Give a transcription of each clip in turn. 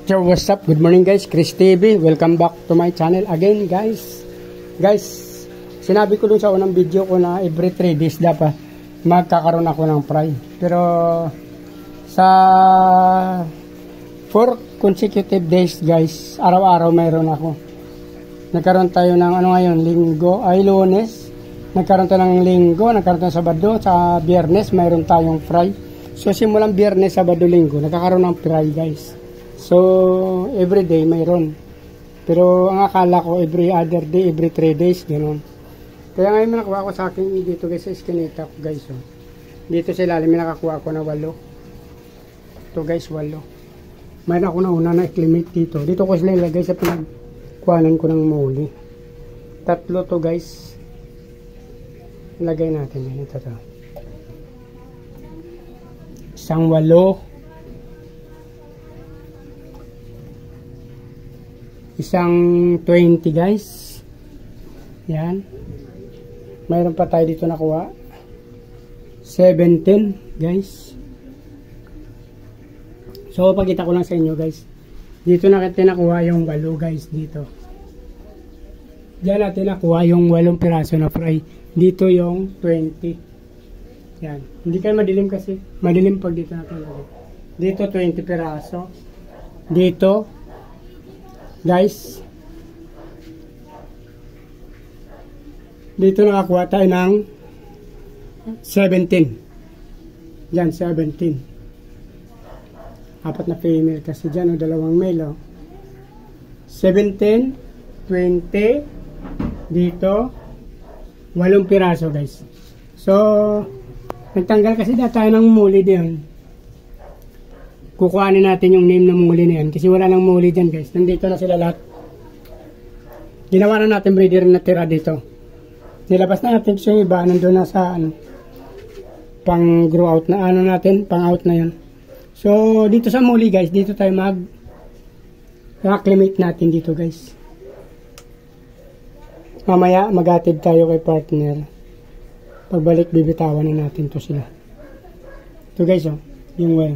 Yo, what's up? Good morning guys, Chris TV. Welcome back to my channel again guys. Guys, sinabi ko dun sa unang video ko na every 3 days dapat magkakaroon ako ng fry. Pero sa 4 consecutive days guys, araw-araw mayroon ako. Nagkaroon tayo ng Lunes. Nagkaroon tayo ng Linggo, nagkaroon tayo ng Sabado, sa Biyernes mayroon tayong fry. So simulang Biyernes, Sabado, Linggo, nagkakaroon ng fry guys. So, every day mayroon. Pero ang akala ko every other day, every 3 days, gano'n. Kaya ngayon may nakakuha ko sa akin dito guys, sa iskinita ko guys. Oh. Dito sa ilalim may nakakuha ko na 8. Ito guys, 8. Mayroon ako na una na acclimate dito. Dito ko sila ilagay sa pinagkuhanan ko ng muli. 3 to guys. Ilagay natin yan. Ito to. Isang 8. Isang 20 guys. Yan. Mayroon pa tayo dito nakuha. 17 guys. So pagkita ko lang sa inyo guys. Dito natin nakuha yung 8 guys dito. Diyan natin nakuha yung 8 piraso na fry. Dito yung 20. Yan. Hindi kayo madilim kasi. Madilim pag dito natin nakuha. Dito 20 piraso. Dito guys, dito nakakuha tayo ng 17. Yan, 17. 4 na female kasi dyan, 2 male. 17, 20, dito, 8 piraso guys. So, nagtanggal kasi na tayo ng muli din. Kukuhanin natin yung name ng muli na yan kasi wala nang muli dyan guys. Nandito na sila lahat. Ginawa na natin breeder na tira dito. Nilabas na natin yung iba. Nandun na sa pang grow out na natin. Pang out na yan. So dito sa muli guys. Dito tayo acclimate natin dito guys. Mamaya magatid tayo kay partner. Pagbalik bibitawan na natin to sila. Ito guys yung well.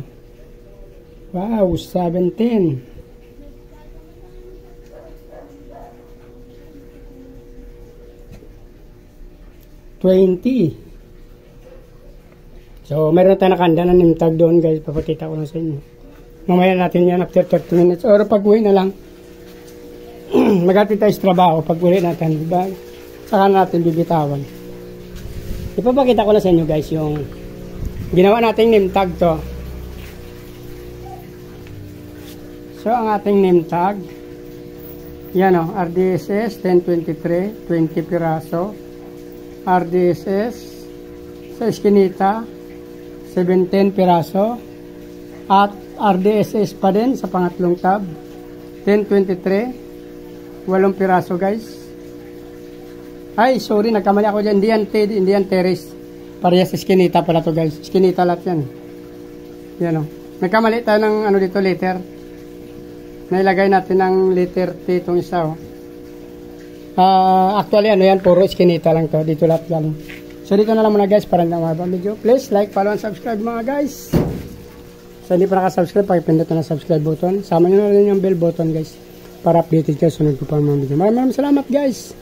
Wow, 17. 20. So, meron tayo nakanda na name tag doon guys. Papakita ko lang sa inyo. Mamaya natin yan after 30 minutes. Or pag uwi na lang. Maghatid tayo sa trabaho. Pag uwi natin. Diba? Saka natin bibitawan. Ipapakita ko lang sa inyo guys yung ginawa nating name tag to. So, ang ating name tag, yan RDSS 1023, 20 piraso. RDSS sa iskinita, 17 piraso. At RDSS pa din sa pangatlong tab, 1023, 8 piraso guys. Ay, sorry, nagkamali ako dyan. Hindi yan terrace. Parehas sa iskinita pala to guys. Iskinita lahat yan. Yan nagkamali tayo ng dito letter. Nailagay natin ng letter T itong isa actually yan, puro iskinita lang to. Dito lahat galing. So dito na lang muna guys para hindi na mahaba video. Please like, follow, and subscribe mga guys. So hindi pa nakasubscribe, pakipindot na subscribe button. Sama nyo na rin yung bell button guys para updated kayo sunod ko pa mga video. Maraming salamat guys.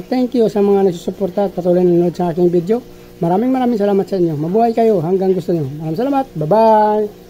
Thank you sa mga nagsusuporta at patuloy nanonood sa aking video. Maraming salamat sa inyo. Mabuhay kayo hanggang gusto nyo. Maraming salamat. Bye bye.